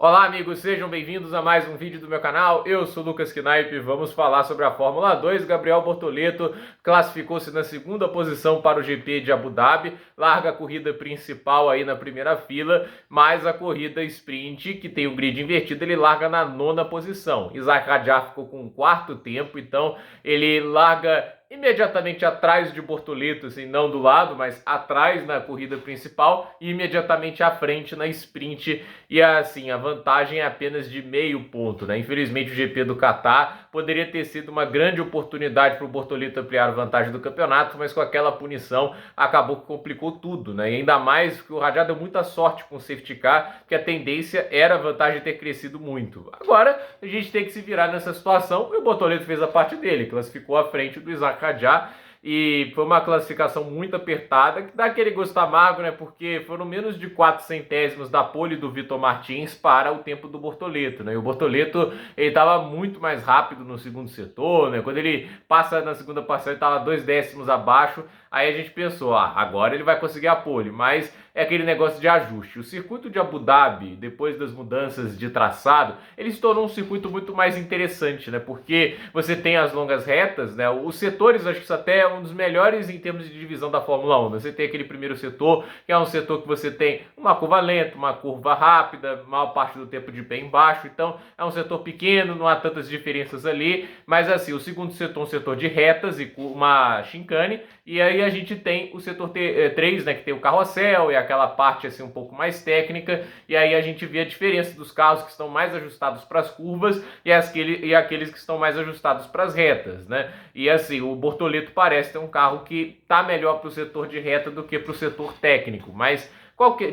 Olá amigos, sejam bem-vindos a mais um vídeo do meu canal. Eu sou Lucas Knaip e vamos falar sobre a Fórmula 2. Gabriel Bortoleto classificou-se na segunda posição para o GP de Abu Dhabi, larga a corrida principal aí na primeira fila, mas a corrida sprint, que tem o grid invertido, ele larga na nona posição. Isack Hadjar ficou com o quarto tempo, então ele larga imediatamente atrás de Bortoleto, assim, não do lado, mas atrás na corrida principal e imediatamente à frente na sprint. E assim, a vantagem é apenas de meio ponto, né? Infelizmente o GP do Qatar poderia ter sido uma grande oportunidade para o Bortoleto ampliar a vantagem do campeonato, mas com aquela punição acabou que complicou tudo, né? E ainda mais que o Hadjar deu muita sorte com o safety car, que a tendência era a vantagem ter crescido muito. Agora a gente tem que se virar nessa situação e o Bortoleto fez a parte dele, classificou à frente do Isack Hadjar. E foi uma classificação muito apertada, que dá aquele gosto amargo, né? Porque foram menos de 4 centésimos da pole do Vitor Martins para o tempo do Bortoleto, né? E o Bortoleto, ele estava muito mais rápido no segundo setor, né? Quando ele passa na segunda passagem, ele estava 2 décimos abaixo. Aí a gente pensou, agora ele vai conseguir a pole, mas é aquele negócio de ajuste. O circuito de Abu Dhabi, depois das mudanças de traçado, ele se tornou um circuito muito mais interessante, né? Porque você tem as longas retas, né? Os setores, acho que isso até é um dos melhores em termos de divisão da Fórmula 1. Você tem aquele primeiro setor, que é um setor que você tem uma curva lenta, uma curva rápida, maior parte do tempo de pé embaixo. Então, é um setor pequeno, não há tantas diferenças ali. Mas assim, o segundo setor é um setor de retas e uma chicane. E aí a gente tem o setor 3, né, que tem o carrossel e aquela parte assim um pouco mais técnica, e aí a gente vê a diferença dos carros que estão mais ajustados para as curvas e aqueles que estão mais ajustados para as retas, né? E assim, o Bortoleto parece ter um carro que está melhor para o setor de reta do que para o setor técnico, mas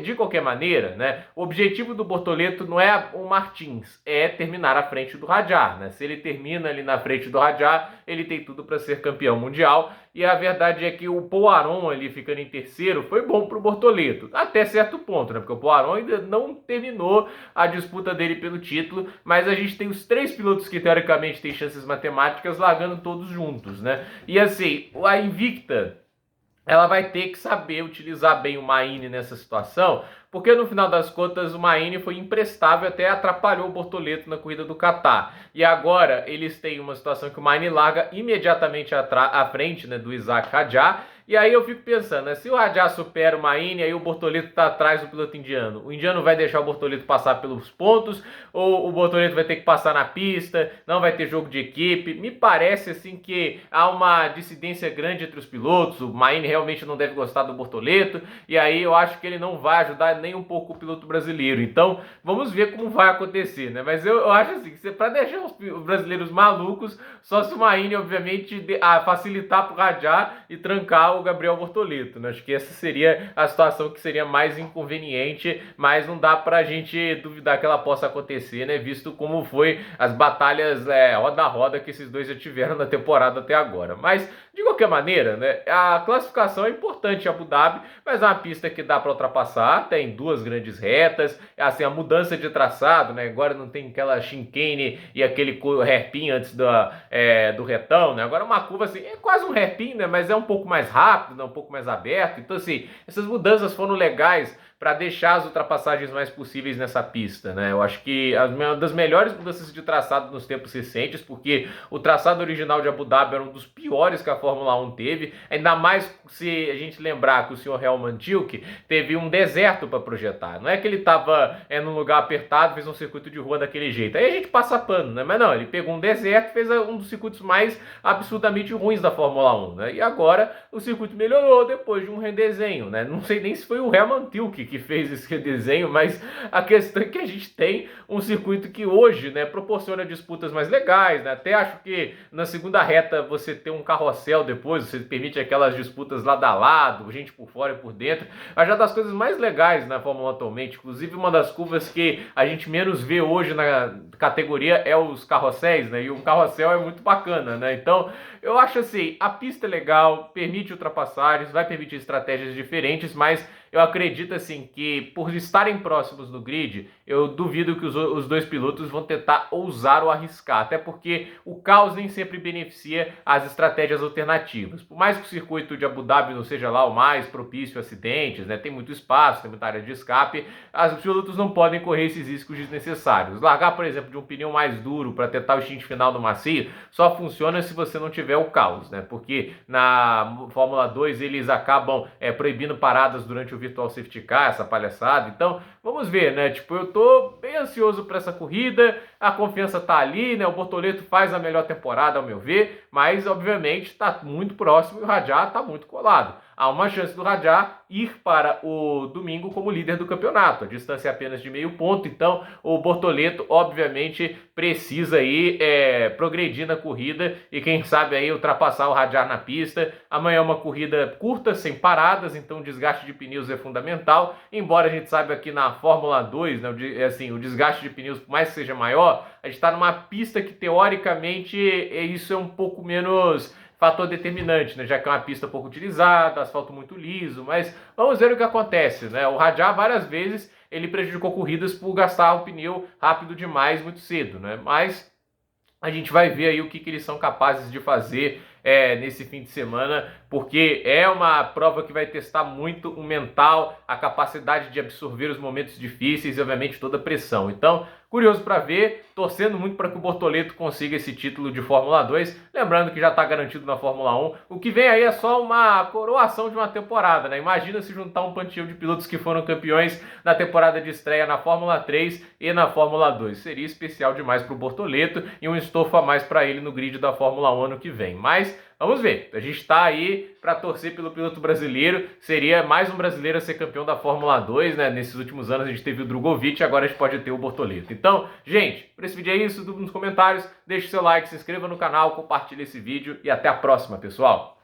de qualquer maneira, né, o objetivo do Bortoleto não é o Martins, é terminar à frente do Hadjar, né? Se ele termina ali na frente do Hadjar, ele tem tudo para ser campeão mundial. E a verdade é que o Poiron ali ficando em terceiro foi bom para o Bortoleto, até certo ponto, né? Porque o Poiron ainda não terminou a disputa dele pelo título, mas a gente tem os 3 pilotos que teoricamente têm chances matemáticas largando todos juntos, né? E assim, a Invicta, ela vai ter que saber utilizar bem o Maini nessa situação, porque no final das contas o Maini foi imprestável, até atrapalhou o Bortoleto na corrida do Qatar. E agora eles têm uma situação que o Maini larga imediatamente à frente, né, do Isack Hadjar. E aí eu fico pensando, né, se o Hadjar supera o Maini, aí o Bortoleto está atrás do piloto indiano. O indiano vai deixar o Bortoleto passar pelos pontos, ou o Bortoleto vai ter que passar na pista, não vai ter jogo de equipe? Me parece assim que há uma dissidência grande entre os pilotos, o Maini realmente não deve gostar do Bortoleto, e aí eu acho que ele não vai ajudar nem um pouco o piloto brasileiro. Então, vamos ver como vai acontecer, né? Mas eu acho assim, que para deixar os brasileiros malucos, só se o Maini, obviamente, facilitar para o Hadjar e trancar o Gabriel Bortoleto, né? Acho que essa seria a situação que seria mais inconveniente, mas não dá pra gente duvidar que ela possa acontecer, né? Visto como foi as batalhas roda a roda que esses dois já tiveram na temporada até agora. Mas, de qualquer maneira, né? A classificação é importante em Abu Dhabi, mas é uma pista que dá para ultrapassar, tem 2 grandes retas, assim, a mudança de traçado, né? Agora não tem aquela chicane e aquele hairpin antes do retão, né? Agora uma curva assim, é quase um hairpin, né? Mas é um pouco mais rápido, né? Um pouco mais aberto. Então, assim, essas mudanças foram legais para deixar as ultrapassagens mais possíveis nessa pista, né? Eu acho que uma das melhores mudanças de traçado nos tempos recentes, porque o traçado original de Abu Dhabi era um dos piores que a Fórmula 1 teve, ainda mais se a gente lembrar que o senhor Helmut Tilke teve um deserto para projetar. Não é que ele estava num lugar apertado, fez um circuito de rua daquele jeito. Aí a gente passa pano, né? Mas não, ele pegou um deserto e fez um dos circuitos mais absurdamente ruins da Fórmula 1, né? E agora o circuito melhorou depois de um redesenho, né? Não sei nem se foi o Helmut Tilke que fez esse redesenho, mas a questão é que a gente tem um circuito que hoje, né, proporciona disputas mais legais, né? Até acho que na segunda reta você tem um carrossel depois, você permite aquelas disputas lado a lado, gente por fora e por dentro. Mas já das coisas mais legais na Fórmula 1 atualmente, inclusive uma das curvas que a gente menos vê hoje na categoria é os carrosséis, né? E um carrossel é muito bacana, né? Então, eu acho assim, a pista é legal, permite ultrapassagens, vai permitir estratégias diferentes, mas eu acredito assim que por estarem próximos no grid, eu duvido que os dois pilotos vão tentar ousar ou arriscar, até porque o caos nem sempre beneficia as estratégias alternativas. Por mais que o circuito de Abu Dhabi não seja lá o mais propício a acidentes, né, tem muito espaço, tem muita área de escape, os pilotos não podem correr esses riscos desnecessários. Largar, por exemplo, de um pneu mais duro para tentar o stint final do macio só funciona se você não tiver o caos, né? Porque na Fórmula 2 eles acabam proibindo paradas durante o Virtual Safety Car, essa palhaçada. Então, vamos ver, né? Tipo, eu tô bem ansioso para essa corrida, a confiança tá ali, né? O Bortoleto faz a melhor temporada, ao meu ver, mas obviamente tá muito próximo e o Rajah tá muito colado. Há uma chance do Rajah ir para o domingo como líder do campeonato. A distância é apenas de meio ponto, então o Bortoleto, obviamente, precisa aí progredir na corrida e quem sabe aí ultrapassar o Rajah na pista. Amanhã é uma corrida curta, sem paradas, então o desgaste de pneus é fundamental. Embora a gente saiba que na Fórmula 2, né, o desgaste de pneus, por mais que seja maior, a gente está numa pista que teoricamente isso é um pouco menos fator determinante, né? Já que é uma pista pouco utilizada, asfalto muito liso, mas vamos ver o que acontece, né? O Rajah várias vezes ele prejudicou corridas por gastar o pneu rápido demais muito cedo, né? Mas a gente vai ver aí o que eles são capazes de fazer nesse fim de semana, porque é uma prova que vai testar muito o mental, a capacidade de absorver os momentos difíceis e, obviamente, toda a pressão. Então, curioso para ver, torcendo muito para que o Bortoleto consiga esse título de Fórmula 2, lembrando que já está garantido na Fórmula 1. O que vem aí é só uma coroação de uma temporada, né? Imagina se juntar um panteão de pilotos que foram campeões na temporada de estreia na Fórmula 3 e na Fórmula 2. Seria especial demais para o Bortoleto e um estofo a mais para ele no grid da Fórmula 1 ano que vem. Mas vamos ver, a gente está aí para torcer pelo piloto brasileiro, seria mais um brasileiro a ser campeão da Fórmula 2, né? Nesses últimos anos a gente teve o Drogovic, agora a gente pode ter o Bortoleto. Então, gente, por esse vídeo é isso, dúvida nos comentários, deixe seu like, se inscreva no canal, compartilhe esse vídeo e até a próxima, pessoal!